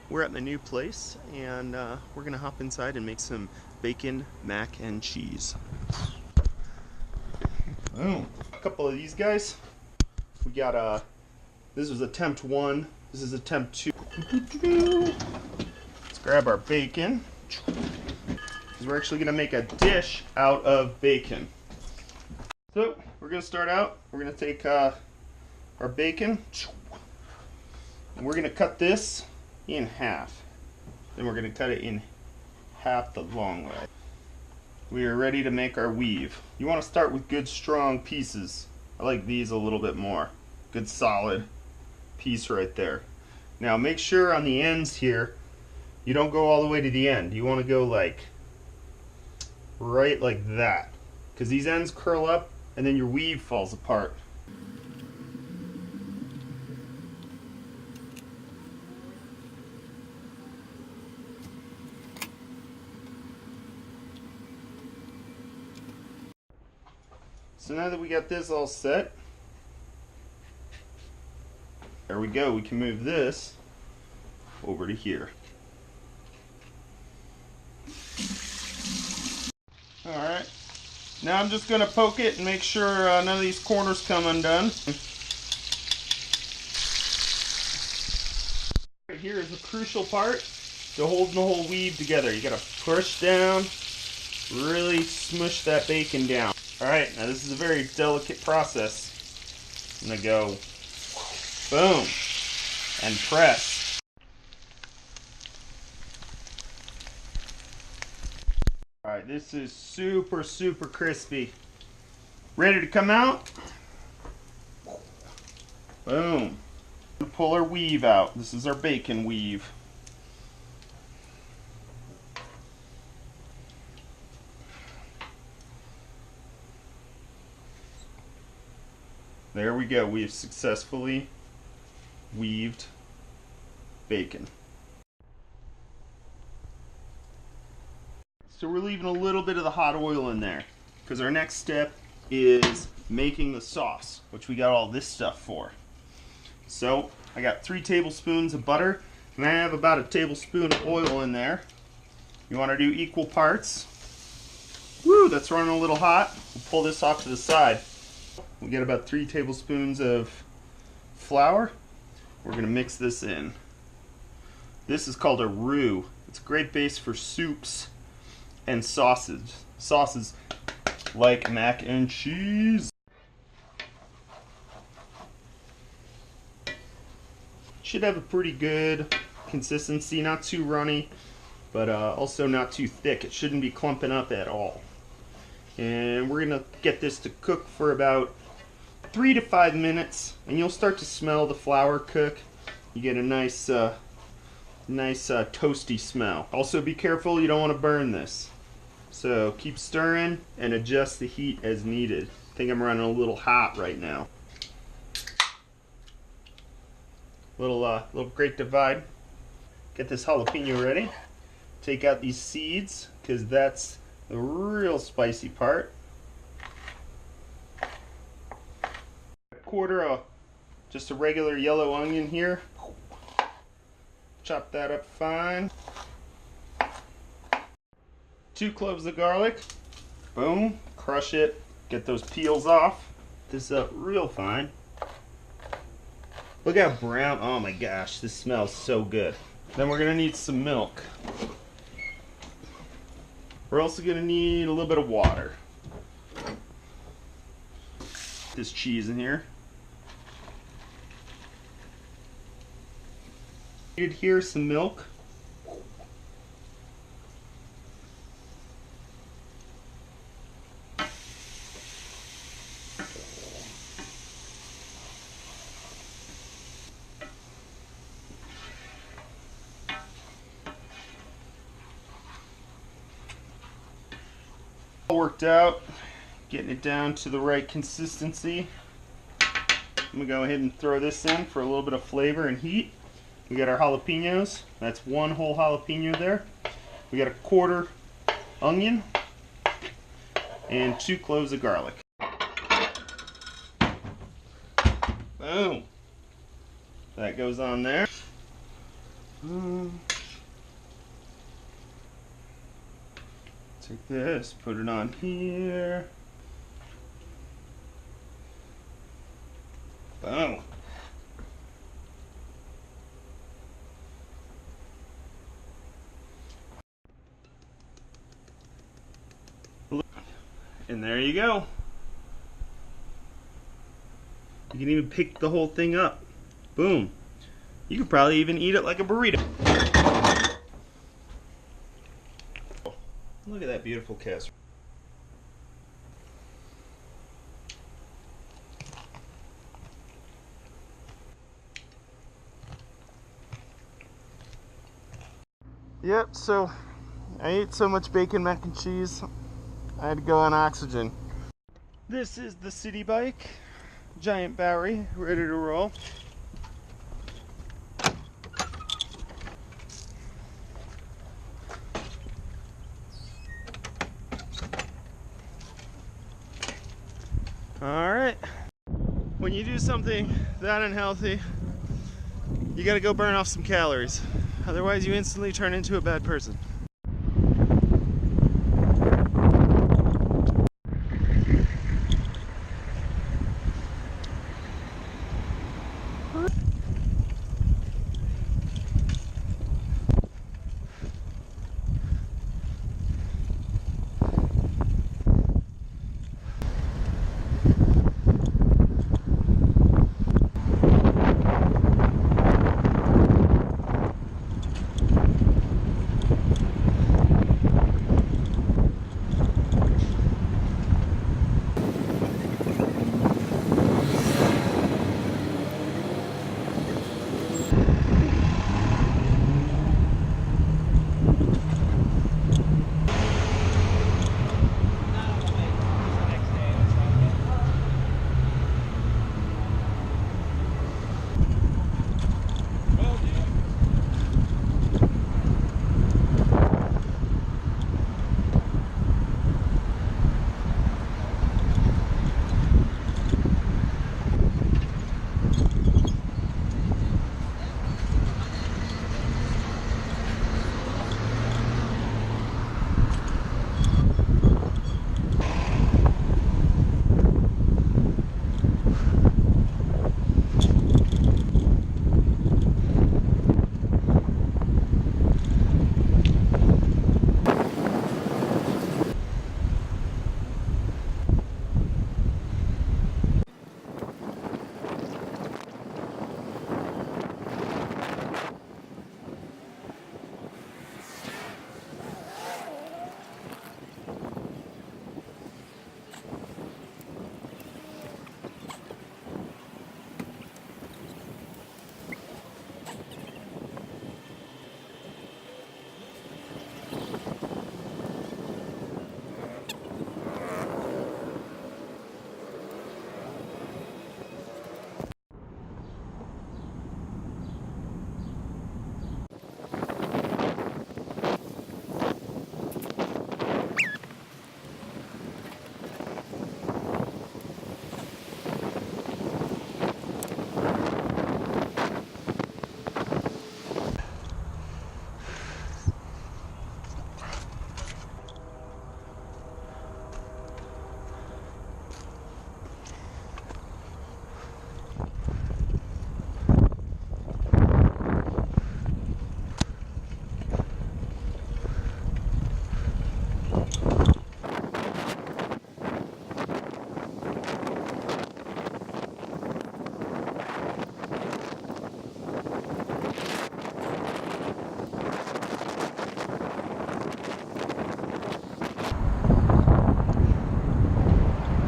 We're at my new place, and we're gonna hop inside and make some bacon mac and cheese. Boom. A couple of these guys. We got this was attempt 1. This is attempt 2. Let's grab our bacon, because we're actually gonna make a dish out of bacon. So we're gonna start out. We're gonna take our bacon, and we're gonna cut this in half. Then we're going to cut it in half the long way. We are ready to make our weave. You want to start with good strong pieces. I like these a little bit more. Good solid piece right there. Now make sure on the ends here you don't go all the way to the end. You want to go like right like that, because these ends curl up and then your weave falls apart. So now that we got this all set, there we go. We can move this over to here. Alright, now I'm just going to poke it and make sure none of these corners come undone. Right here is the crucial part to holding the whole weave together. You got to push down, really smush that bacon down. Alright, now this is a very delicate process. I'm going to go boom and press. Alright, this is super crispy. Ready to come out? Boom. Pull our weave out. This is our bacon weave. There we go. We have successfully weaved bacon. So we're leaving a little bit of the hot oil in there, because our next step is making the sauce, which we got all this stuff for. So I got 3 tablespoons of butter, and I have about a tablespoon of oil in there. You want to do equal parts. Woo, that's running a little hot. We'll pull this off to the side. We get about 3 tablespoons of flour. We're going to mix this in. This is called a roux. It's a great base for soups and sauces. Sauces like mac and cheese. Should have a pretty good consistency, not too runny, but also not too thick. It shouldn't be clumping up at all. And we're going to get this to cook for about 3 to 5 minutes, and you'll start to smell the flour cook. You get a nice toasty smell. Also be careful, you don't want to burn this. So keep stirring and adjust the heat as needed. I think I'm running a little hot right now. Little great divide. Get this jalapeno ready. Take out these seeds, because that's the real spicy part. Quarter of just a regular yellow onion here. Chop that up fine. 2 cloves of garlic. Boom. Crush it. Get those peels off. This up real fine. Look how brown. Oh my gosh, this smells so good. Then we're gonna need some milk. We're also gonna need a little bit of water. This cheese in here. Here's some milk. All worked out, getting it down to the right consistency. I'm gonna go ahead and throw this in for a little bit of flavor and heat. We got our jalapenos. That's 1 whole jalapeno there. We got a 1/4 onion and 2 cloves of garlic. Boom. That goes on there. Take this, put it on here. Boom. And there you go. You can even pick the whole thing up. Boom. You could probably even eat it like a burrito. Look at that beautiful casserole. Yep, so I ate so much bacon mac and cheese, I had to go on oxygen. This is the city bike, giant battery, ready to roll. Alright, when you do something that unhealthy, you gotta go burn off some calories. Otherwise you instantly turn into a bad person.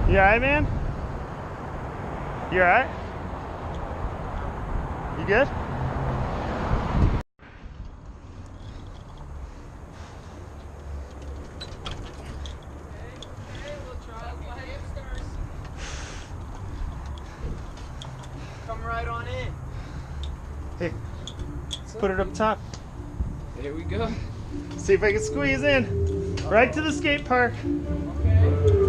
You alright, man? You alright? You good? Come right on in. Hey, let's put it up top. There we go. See if I can squeeze in. Right to the skate park. Okay.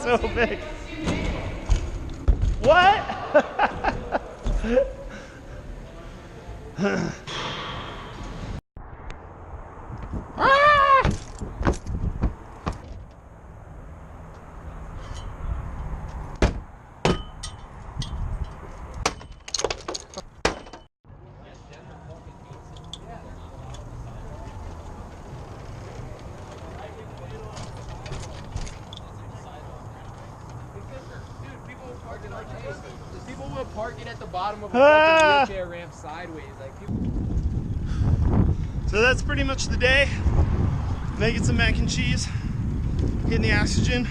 so big. What? Ah! People will park it at the bottom of a fucking wheelchair ramp sideways. Like people. So that's pretty much the day. Making some mac and cheese, getting the oxygen.